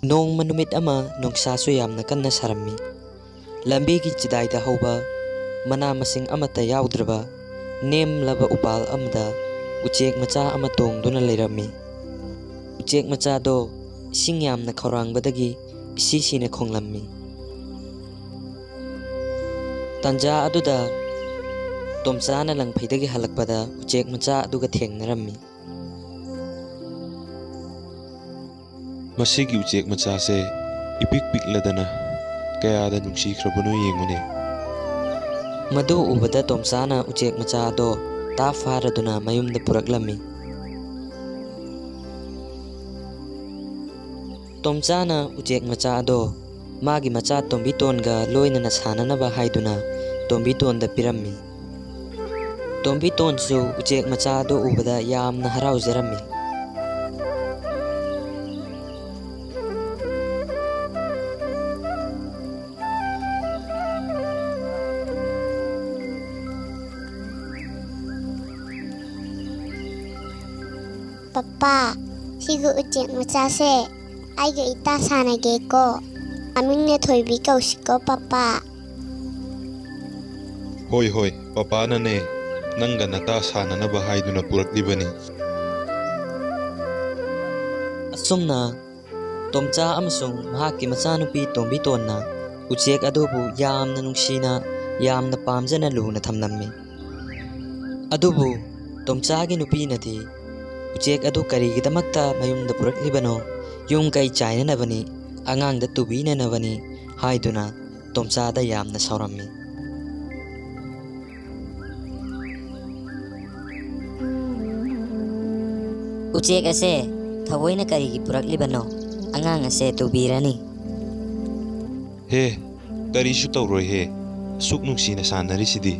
Nongma numit ama nungsasu yamna kanna sarami. Lambigi chidaida hauba mana masing amata yaudraba nem laba upal amda uchek macha ama tongduna leirami. Uchek macha do ising yamna khaurangbadagi isisina khonglammi. Tanja aduda tomchana langphaidagi halakpada uchek macha aduga thengnarami. Masigi uchek macha se ipik pikladana kayada nungsikrabano yengmune. Madu ubada tomchana uchek macha do ta faraduna mayumda puraklami. Tomchana uchek macha do magi macha tombitonga loinana sananaba haiduna tombitonda pirammi. Tombitonsu uchek macha do ubada yamna harauzarami. Papa, sigu uchek macha se aiga ita sanage ko. Amingne thoibi kausiko papa. Hoi hoi, papa na ne nanga nata sananaba haiduna puraklibani. Asumna tomcha amasung mahaki machanupi tombitonna uchek adubu yamna nungsina yamna pamjana luna thamnammi. Adubu tomchagi nupinadi uchek adu karigidamakta mayumda puraklibano yung kai chainanabani angangda tubinanabani haiduna tomchada yamna saurammi. Uchek ase thawoina karigi puraklibano angang ase tubirani. He, karisu tawroi he, suk nungsina sanarisidi.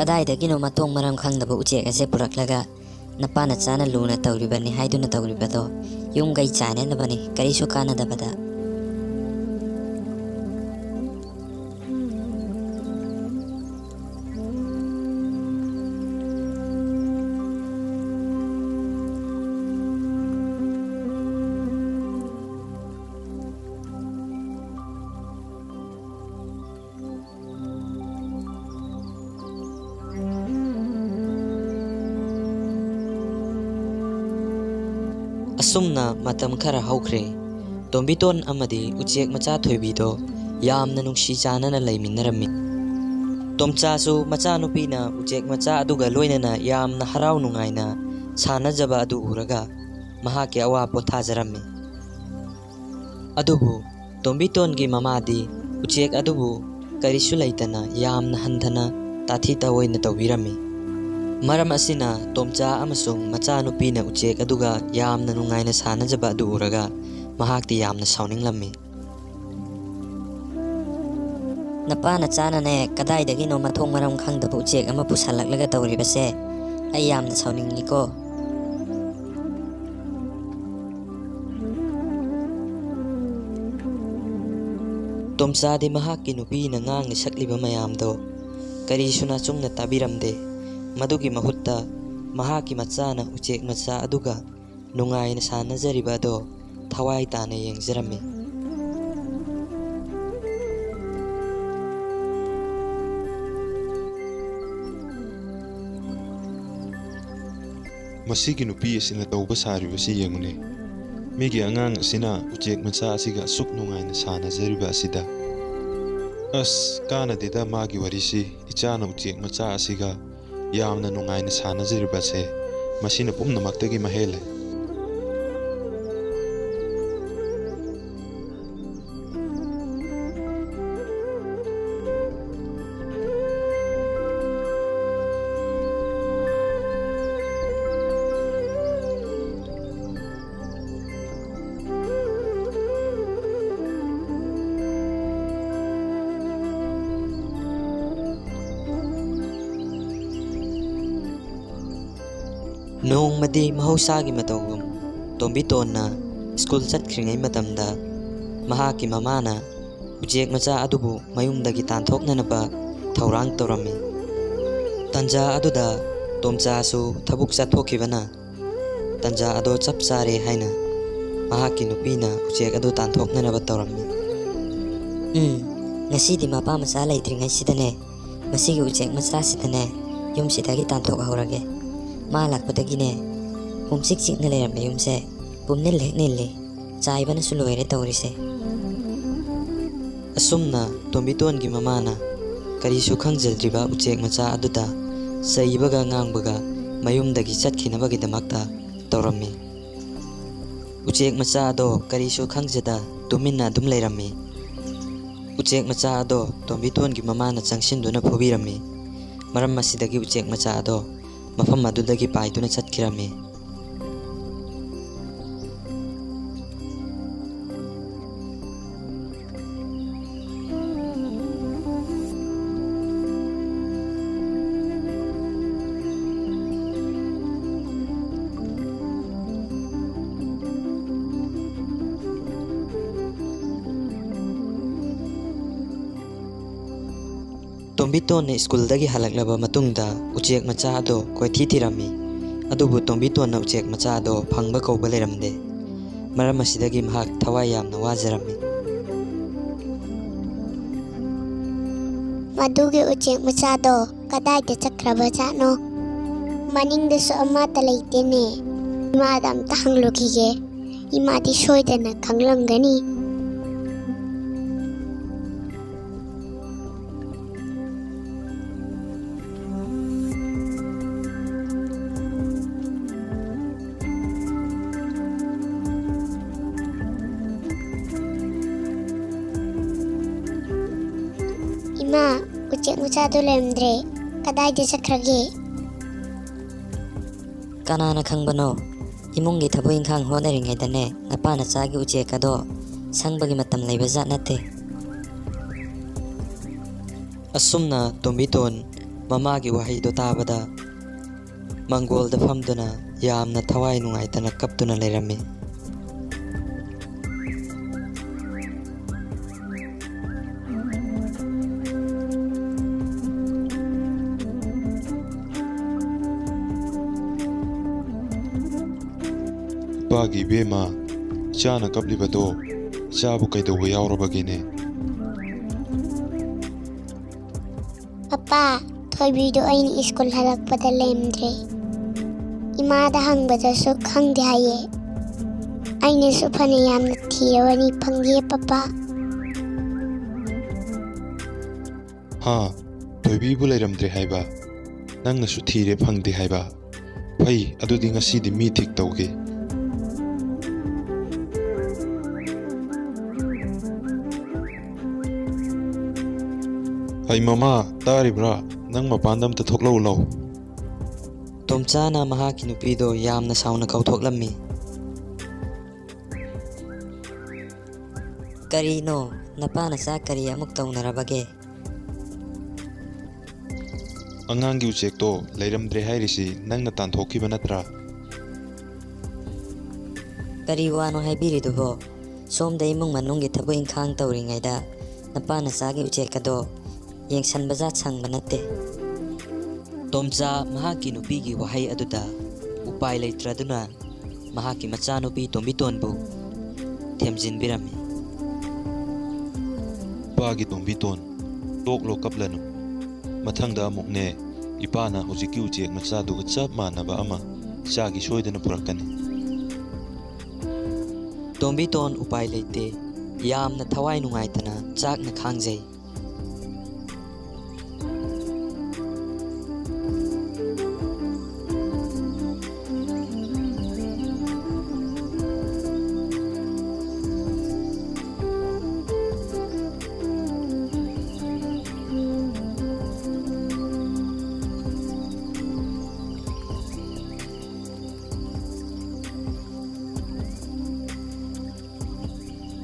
Kadaidagino matong maram khangdaba uchek ase puraklaga napana chana luna tawribani haiduna tawribado yung gai chainanabani karisu kanadabada. Asumna matam khara haukre tombiton amadi uchek macha thoibido yamna nungsi chanana leiminarami. Tomchasu machanupina uchek macha aduga loinana yamna harau nungaina sanajaba adu uraga mahaki awa ponthajarami. Adubu tombitongi mamadi uchek adubu karisu leitana yamna handana tathita oina tawbirami. Maram asina tomcha amasung machanupina uchek aduga yamna nungaina sanajaba adu uraga mahakti yamna sauninglammi. Napana chana ne kadaidagino matong maram khangdaba uchek ama pusalaklaga tawribase ay yamna sauningi ko. Tomcha de mahaki nupi na ngang sakliba mayamdo karisuna chungna tabiramde. Madugi mahutta mahaki machana uchek macha aduga nungai na sanajariba do thawai tana yengjarami. Masigi nupi asina tawba saribasi yengune. Migi angang asina uchek macha asiga suk nungaina sanajariba asida. As kana dida magi warisi ichana uchek macha asiga yamna nungaina sanajiribase masina pumnamaktagi mahele. Nong madi mahusagi matawum tombiton na school chatkringai matamda mahaki mamana uchek macha adubu mayumdagi tanthoknanaba thaurang tawrami. Tanja aduda tomcha su thabuk chathokibana tanja ado chap chare haina ꯃꯍꯥꯛꯀꯤ ꯅꯨꯄꯤꯅ ꯎꯆꯦꯛ ꯑꯗꯨ ꯇꯥꯟꯊꯣꯛꯅꯅꯕ ꯇꯧꯔꯝꯃꯤ꯫ ꯉꯁꯤꯗꯤ ꯃꯄꯥ ꯃꯆꯥ ꯂꯩꯇ꯭ꯔꯤꯉꯩꯁꯤꯗꯅꯦ ꯃꯁꯤꯒꯤ ꯎꯆꯦꯛ ꯃꯆꯥꯁꯤꯗꯅꯦ ꯌꯨꯝꯁꯤꯗꯒꯤ ꯇꯥꯟꯊꯣꯛꯍꯧꯔꯒꯦ꯫ ꯃꯥ ꯂꯥꯛꯄꯗꯒꯤꯅꯦ ꯍꯨꯝꯆꯤꯛ ꯆꯤꯛꯅ ꯂꯩꯔꯝꯕ ꯌꯨꯝꯁꯦ ꯄꯨꯝꯅꯤꯜ ꯍꯦꯛ ꯅꯤꯜꯂꯤ, ꯆꯥꯏꯕꯅꯁꯨ ꯂꯣꯏꯔꯦ ꯇꯧꯔꯤꯁꯦ꯫ ꯑꯁꯨꯝꯅ ꯇꯣꯝꯕꯤꯇꯣꯟꯒꯤ ꯃꯃꯥꯅ ꯀꯔꯤꯁꯨ ꯈꯪꯖꯗ꯭ꯔꯤꯕ ꯎꯆꯦꯛ ꯃꯆꯥ ꯑꯗꯨꯗ ꯆꯩꯕꯒ ꯉꯥꯡꯕꯒ ꯃꯌꯨꯝꯗꯒꯤ ꯆꯠꯈꯤꯅꯕꯒꯤꯗꯃꯛꯇ ꯇꯧꯔꯝꯃꯤ꯫ ꯎꯆꯦꯛ ꯃꯆꯥ ꯑꯗꯣ ꯀꯔꯤꯁꯨ ꯈꯪꯖꯗ ꯇꯨꯃꯤꯟꯅ ꯑꯗꯨꯝ ꯂꯩꯔꯝꯃꯤ꯫ ꯎꯆꯦꯛ ꯃꯆꯥ ꯑꯗꯣ ꯇꯣꯝꯕꯤꯇꯣꯟꯒꯤ ꯃꯃꯥꯅ ꯆꯪꯁꯤꯟꯗꯨꯅ ꯐꯨꯕꯤꯔꯝꯃꯤ꯫ ꯃꯔꯝ ꯑꯁꯤꯗꯒꯤ ꯎꯆꯦꯛ ꯃꯆꯥ ꯑꯗꯣ ꯃꯐꯝ ꯑꯗꯨꯗꯒꯤ ꯄꯥꯏꯗꯨꯅ ꯆꯠꯈꯤꯔꯝꯃꯤ꯫ ꯇꯣꯝꯕꯤꯇꯣꯟꯅ ꯁ꯭ꯀꯨꯜꯗꯒꯤ ꯍꯜꯂꯛꯂꯕ ꯃꯇꯨꯡꯗ ꯎꯆꯦꯛ ꯃꯆꯥ ꯑꯗꯣ ꯀꯣꯏꯊꯤ ꯊꯤꯔꯝꯃꯤ꯫ ꯑꯗꯨꯕꯨ ꯇꯣꯝꯕꯤꯇꯣꯟꯅ ꯎꯆꯦꯛ ꯃꯆꯥ ꯑꯗꯣ ꯐꯪꯕ ꯀꯧꯕ ꯂꯩꯔꯝꯗꯦ꯫ ꯃꯔꯝ ꯑꯁꯤꯗꯒꯤ ꯃꯍꯥꯛ ꯊꯋꯥꯏ ꯌꯥꯝꯅ ꯋꯥꯖꯔꯝꯃꯤ꯫ ꯃꯗꯨꯒꯤ ꯎꯆꯦꯛ ꯃꯆꯥꯗꯣ ꯀꯗꯥꯏꯗ ꯆꯠꯈ꯭ꯔꯕꯖꯥꯠꯅꯣ? ꯃꯅꯤꯡꯗꯁꯨ ꯑꯃꯠꯇ ꯂꯩꯇꯦꯅꯦ꯫ ꯏꯃꯥꯗ ꯑꯝꯇ ꯍꯪꯂꯨꯈꯤꯒꯦ, ꯏꯃꯥꯗꯤ ꯁꯣꯏꯗꯅ ꯈꯪꯂꯝꯒꯅꯤ꯫ ꯏꯃꯥ, ꯎꯆꯦꯛ ꯃꯆꯥꯗꯣ ꯂꯩꯔꯝꯗ꯭ꯔꯦ, ꯀꯗꯥꯏꯗ ꯆꯠꯈ꯭ꯔꯒꯦ? ꯀꯅꯥꯅ ꯈꯪꯕꯅꯣ? ꯏꯃꯨꯡꯒꯤ ꯊꯕꯛ ꯏꯪꯈꯥꯡ ꯍꯣꯠꯅꯔꯤꯉꯩꯗꯅꯦ ꯅꯄꯥ ꯅꯆꯥꯒꯤ ꯎꯆꯦꯛ ꯑꯗꯣ ꯁꯪꯕꯒꯤ ꯃꯇꯝ ꯂꯩꯕꯖꯥꯠ ꯅꯠꯇꯦ꯫ ꯑꯁꯨꯝꯅ ꯇꯣꯝꯕꯤꯇꯣꯟ ꯃꯃꯥꯒꯤ ꯋꯥꯍꯩꯗꯣ ꯇꯥꯕꯗ ꯃꯪꯒꯣꯜꯗ ꯐꯝꯗꯨꯅ ꯌꯥꯝꯅ ꯊꯋꯥꯏ ꯅꯨꯡꯉꯥꯏꯇꯅ ꯀꯞꯇꯨꯅ ꯂꯩꯔꯝꯃꯤ꯫ ꯏꯄꯥꯒꯤ ꯏꯕꯦꯝꯃ, ꯏꯆꯥꯅ ꯀꯞꯂꯤꯕꯗꯣ ꯏꯆꯥꯕꯨ ꯀꯩꯗꯧꯕ ꯌꯥꯎꯔꯕꯒꯦꯅꯦ? ꯄꯄꯥ, ꯊꯣꯏꯕꯤꯗꯣ ꯑꯩꯅ ꯁ꯭ꯀꯨꯜ ꯍꯜꯂꯛꯄꯗ ꯂꯩꯔꯝꯗ꯭ꯔꯦ꯫ ꯏꯃꯥꯗ ꯍꯪꯕꯗꯁꯨ ꯈꯪꯗꯦ ꯍꯥꯏꯌꯦ꯫ ꯑꯩꯅꯁꯨ ꯐꯅ ꯌꯥꯝꯅ ꯊꯤꯔꯕꯅꯤ, ꯐꯪꯗꯦ ꯄꯄꯥ꯫ ꯍꯥ, ꯊꯣꯏꯕꯤꯕꯨ ꯂꯩꯔꯝꯗ꯭ꯔꯦ ꯍꯥꯏꯕ? ꯅꯪꯅꯁꯨ ꯊꯤꯔꯦ ꯐꯪꯗꯦ ꯍꯥꯏꯕ? ꯐꯩ, ꯑꯗꯨꯗꯤ ꯉꯁꯤꯗꯤ ꯃꯤ ꯊꯤꯛ ꯇꯧꯒꯦ꯫ ꯑꯩ ꯃꯃꯥ, ꯇꯥꯔꯤꯕ꯭ꯔꯥ? ꯅꯪ ꯃꯄꯥꯟꯗ ꯑꯝꯇ ꯊꯣꯛꯂꯛꯎ ꯂꯥꯎ꯫ ꯇꯣꯝꯆꯥꯅ ꯃꯍꯥꯛꯀꯤ ꯅꯨꯄꯤꯗꯣ ꯌꯥꯝꯅ ꯁꯥꯎꯅ ꯀꯧꯊꯣꯛꯂꯝꯃꯤ꯫ ꯀꯔꯤꯅꯣ? ꯅꯄꯥ ꯅꯆꯥ ꯀꯔꯤ ꯑꯃꯨꯛ ꯇꯧꯅꯔꯕꯒꯦ? ꯑꯉꯥꯡꯒꯤ ꯎꯆꯦꯛꯇꯣ ꯂꯩꯔꯝꯗ꯭ꯔꯦ ꯍꯥꯏꯔꯤꯁꯤ ꯅꯪꯅ ꯇꯥꯟꯊꯣꯛꯈꯤꯕ ꯅꯠꯇ꯭ꯔꯥ? ꯀꯔꯤ ꯋꯥꯅꯣ ꯍꯥꯏꯕꯤꯔꯤꯗꯨꯕꯣ? ꯁꯣꯝꯗ ꯏꯃꯨꯡ ꯃꯅꯨꯡꯒꯤ ꯊꯕꯛ ꯏꯪꯈꯥꯡ ꯇꯧꯔꯤꯉꯩꯗ ꯅꯄꯥ ꯅꯆꯥꯒꯤ ꯎꯆꯦꯛ ꯑꯗꯣ ꯌꯦꯡꯁꯟꯕꯖꯥꯠ ꯁꯪꯕ ꯅꯠꯇꯦ꯫ ꯇꯣꯝꯆꯥ ꯃꯍꯥꯛꯀꯤ ꯅꯨꯄꯤꯒꯤ ꯋꯥꯍꯩ ꯑꯗꯨꯗ ꯎꯄꯥꯏ ꯂꯩꯇ꯭ꯔꯗꯨꯅ ꯃꯍꯥꯛꯀꯤ ꯃꯆꯥꯅꯨꯄꯤ ꯇꯣꯝꯕꯤꯇꯣꯟꯕꯨ ꯊꯦꯝꯖꯤꯟꯕꯤꯔꯝꯃꯤ꯫ ꯏꯄꯥꯒꯤ ꯇꯣꯝꯕꯤꯇꯣꯟ, ꯇꯣꯛꯂꯣ ꯀꯞꯂꯅꯨ꯫ ꯃꯊꯪꯗ ꯑꯃꯨꯛꯅꯦ, ꯏꯄꯥꯅ ꯍꯧꯖꯤꯛꯀꯤ ꯎꯆꯦꯛ ꯃꯆꯥꯗꯨꯒ ꯆꯞ ꯃꯥꯟꯅꯕ ꯑꯃ ꯏꯆꯥꯒꯤ ꯁꯣꯏꯗꯅ ꯄꯨꯔꯛꯀꯅꯤ꯫ ꯇꯣꯝꯕꯤꯇꯣꯟ ꯎꯄꯥꯏ ꯂꯩꯇꯦ, ꯌꯥꯝꯅ ꯊꯋꯥꯏ ꯅꯨꯡꯉꯥꯏꯇꯅ ꯆꯥꯛꯅ ꯈꯥꯡꯖꯩ꯫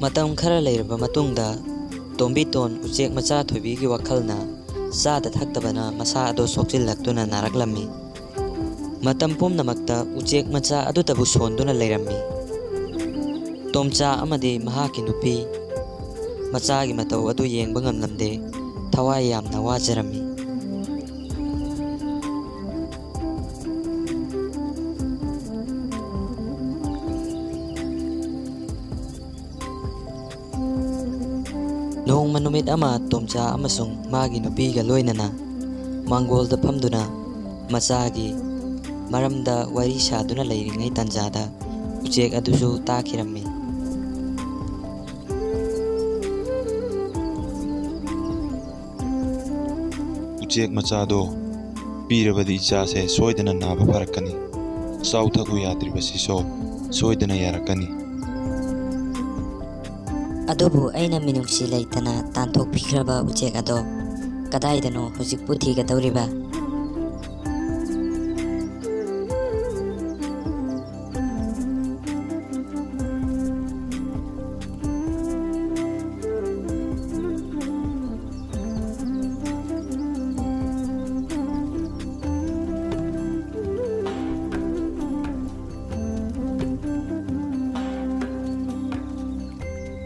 ꯃꯇꯝ ꯈꯔ ꯂꯩꯔꯕ ꯃꯇꯨꯡꯗ ꯇꯣꯝꯕꯤꯇꯣꯟ ꯎꯆꯦꯛ ꯃꯆꯥ ꯊꯣꯏꯕꯤꯒꯤ ꯋꯥꯈꯜꯅ ꯆꯥꯗ ꯊꯛꯇꯕꯅ ꯃꯁꯥ ꯑꯗꯨ ꯁꯣꯛꯆꯤꯜꯂꯛꯇꯨꯅ ꯅꯥꯔꯛꯂꯝꯃꯤ꯫ ꯃꯇꯝ ꯄꯨꯝꯅꯃꯛꯇ ꯎꯆꯦꯛ ꯃꯆꯥ ꯑꯗꯨꯇꯕꯨ ꯁꯣꯟꯗꯨꯅ ꯂꯩꯔꯝꯃꯤ꯫ ꯇꯣꯝꯆꯥ ꯑꯃꯗꯤ ꯃꯍꯥꯛꯀꯤ ꯅꯨꯄꯤ ꯃꯆꯥꯒꯤ ꯃꯇꯧ ꯑꯗꯨ ꯌꯦꯡꯕ ꯉꯝꯂꯝꯗꯦ, ꯊꯋꯥꯏ ꯌꯥꯝꯅ ꯋꯥꯖꯔꯝꯃꯤ꯫ ꯅꯨꯃꯤꯠ ꯑꯃ ꯇꯣꯝꯆꯥ ꯑꯃꯁꯨꯡ ꯃꯥꯒꯤ ꯅꯨꯄꯤꯒ ꯂꯣꯏꯅꯅ ꯃꯥꯡꯒꯣꯜꯗ ꯐꯝꯗꯨꯅ ꯃꯆꯥꯒꯤ ꯃꯔꯝꯗ ꯋꯥꯔꯤ ꯁꯥꯗꯨꯅ ꯂꯩꯔꯤꯉꯩ ꯇꯥꯟꯖꯥꯗ ꯎꯆꯦꯛ ꯑꯗꯨꯁꯨ ꯇꯥꯈꯤꯔꯝꯃꯤ꯫ ꯎꯆꯦꯛ ꯃꯆꯥꯗꯣ ꯄꯤꯔꯕꯗꯤ ꯏꯆꯥꯁꯦ ꯁꯣꯏꯗꯅ ꯅꯥꯕ ꯐꯔꯛꯀꯅꯤ, ꯆꯥꯎꯊꯛꯎ ꯌꯥꯗ꯭ꯔꯤꯕꯁꯤꯁꯨ ꯁꯣꯏꯗꯅ ꯌꯥꯔꯛꯀꯅꯤ꯫ ꯑꯗꯨꯕꯨ ꯑꯩꯅ ꯃꯤꯅꯨꯡꯁꯤ ꯂꯩꯇꯅ ꯇꯥꯟꯊꯣꯛꯄꯤꯈ꯭ꯔꯕ ꯎꯆꯦꯛ ꯑꯗꯣ ꯀꯗꯥꯏꯗꯅꯣ ꯍꯧꯖꯤꯛꯄꯨ ꯊꯤꯒꯗꯧꯔꯤꯕ?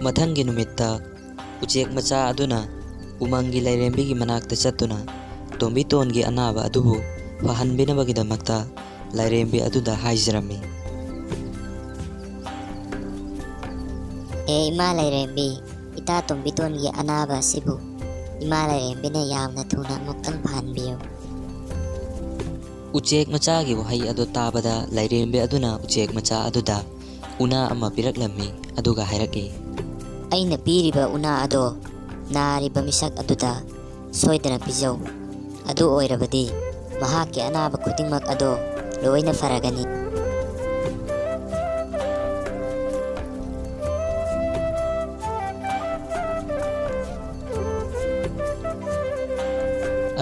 ꯃꯊꯪꯒꯤ ꯅꯨꯃꯤꯠꯇ ꯎꯆꯦꯛ ꯃꯆꯥ ꯑꯗꯨꯅ ꯎꯃꯪꯒꯤ ꯂꯥꯏꯔꯦꯝꯕꯤꯒꯤ ꯃꯅꯥꯛꯇ ꯆꯠꯇꯨꯅ ꯇꯣꯝꯕꯤꯇꯣꯟꯒꯤ ꯑꯅꯥꯕ ꯑꯗꯨꯕꯨ ꯐꯍꯟꯕꯤꯅꯕꯒꯤꯗꯃꯛꯇ ꯂꯥꯏꯔꯦꯝꯕꯤ ꯑꯗꯨꯗ ꯍꯥꯏꯖꯔꯝꯃꯤ꯫ ꯏꯃꯥ ꯂꯥꯏꯔꯦꯝꯕꯤ, ꯏꯇꯥ ꯇꯣꯝꯕꯤꯇꯣꯟꯒꯤ ꯑꯅꯥꯕ ꯑꯁꯤꯕꯨ ꯏꯃꯥ ꯂꯥꯏꯔꯦꯝꯕꯤꯅ ꯌꯥꯝꯅ ꯊꯨꯅ ꯑꯃꯨꯛꯇꯪ ꯐꯍꯟꯕꯤꯌꯨ꯫ ꯎꯆꯦꯛ ꯃꯆꯥꯒꯤ ꯋꯥꯍꯩ ꯑꯗꯨ ꯇꯥꯕꯗ ꯂꯥꯏꯔꯦꯝꯕꯤ ꯑꯗꯨꯅ ꯎꯆꯦꯛ ꯃꯆꯥ ꯑꯗꯨꯗ ꯎꯅꯥ ꯑꯃ ꯄꯤꯔꯛꯂꯝꯃꯤ ꯑꯗꯨꯒ ꯍꯥꯏꯔꯛꯏ, ꯑꯩꯅ ꯄꯤꯔꯤꯕ ꯎꯅꯥ ꯑꯗꯣ ꯅꯥꯔꯤꯕ ꯃꯤꯁꯛ ꯑꯗꯨꯗ ꯁꯣꯏꯗꯅ ꯄꯤꯖꯧ꯫ ꯑꯗꯨ ꯑꯣꯏꯔꯕꯗꯤ ꯃꯍꯥꯛꯀꯤ ꯑꯅꯥꯕ ꯈꯨꯗꯤꯡꯃꯛ ꯑꯗꯣ ꯂꯣꯏꯅ ꯐꯔꯒꯅꯤ꯫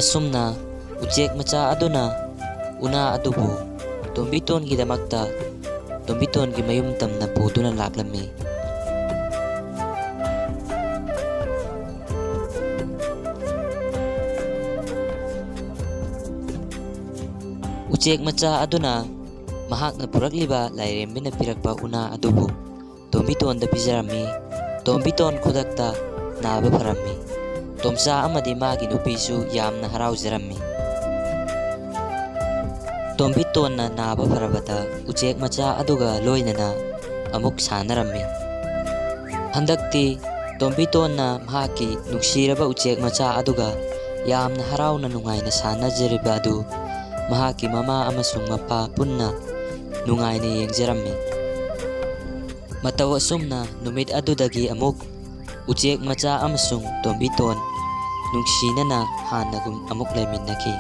ꯑꯁꯨꯝꯅ ꯎꯆꯦꯛ ꯃꯆꯥ ꯑꯗꯨꯅ ꯎꯅꯥ ꯑꯗꯨꯕꯨ ꯇꯣꯝꯕꯤꯇꯣꯟꯒꯤꯗꯃꯛꯇ ꯇꯣꯝꯕꯤꯇꯣꯟꯒꯤ ꯃꯌꯨꯝ ꯇꯝꯅ ꯄꯨꯗꯨꯅ ꯂꯥꯛꯂꯝꯃꯤ꯫ ꯎꯆꯦꯛ ꯃꯆꯥ ꯑꯗꯨꯅ ꯃꯍꯥꯛꯅ ꯄꯨꯔꯛꯂꯤꯕ ꯂꯥꯏꯔꯦꯝꯕꯤꯅ ꯄꯤꯔꯛꯄ ꯎꯅꯥ ꯑꯗꯨꯕꯨ ꯇꯣꯝꯕꯤꯇꯣꯟꯗ ꯄꯤꯖꯔꯝꯃꯤ꯫ ꯇꯣꯝꯕꯤꯇꯣꯟ ꯈꯨꯗꯛꯇ ꯅꯥꯕ ꯐꯔꯝꯃꯤ꯫ ꯇꯣꯝꯆꯥ ꯑꯃꯗꯤ ꯃꯥꯒꯤ ꯅꯨꯄꯤꯁꯨ ꯌꯥꯝꯅ ꯍꯔꯥꯎꯖꯔꯝꯃꯤ꯫ ꯇꯣꯝꯕꯤꯇꯣꯟꯅ ꯅꯥꯕ ꯐꯔꯕꯗ ꯎꯆꯦꯛ ꯃꯆꯥ ꯑꯗꯨꯒ ꯂꯣꯏꯅꯅ ꯑꯃꯨꯛ ꯁꯥꯟꯅꯔꯝꯃꯤ꯫ ꯍꯟꯗꯛꯇꯤ ꯇꯣꯝꯕꯤꯇꯣꯟꯅ ꯃꯍꯥꯛꯀꯤ ꯅꯨꯡꯁꯤꯔꯕ ꯎꯆꯦꯛ ꯃꯆꯥ ꯑꯗꯨꯒ ꯌꯥꯝꯅ ꯍꯔꯥꯎꯅ ꯅꯨꯡꯉꯥꯏꯅ ꯁꯥꯟꯅꯖꯔꯤꯕ ꯑꯗꯨ ꯃꯍꯥꯛꯀꯤ ꯃꯃꯥ ꯑꯃꯁꯨꯡ ꯃꯄꯥ ꯄꯨꯟꯅ ꯅꯨꯡꯉꯥꯏꯅ ꯌꯦꯡꯖꯔꯝꯃꯤ꯫ ꯃꯇꯧ ꯑꯁꯨꯝꯅ ꯅꯨꯃꯤꯠ ꯑꯗꯨꯗꯒꯤ ꯑꯃꯨꯛ ꯎꯆꯦꯛ ꯃꯆꯥ ꯑꯃꯁꯨꯡ ꯇꯣꯝꯕꯤꯇꯣꯟ ꯅꯨꯡꯁꯤꯅꯅ ꯍꯥꯟꯅꯒꯨꯝ ꯑꯃꯨꯛ ꯂꯩꯃꯤꯟꯅꯈꯤ꯫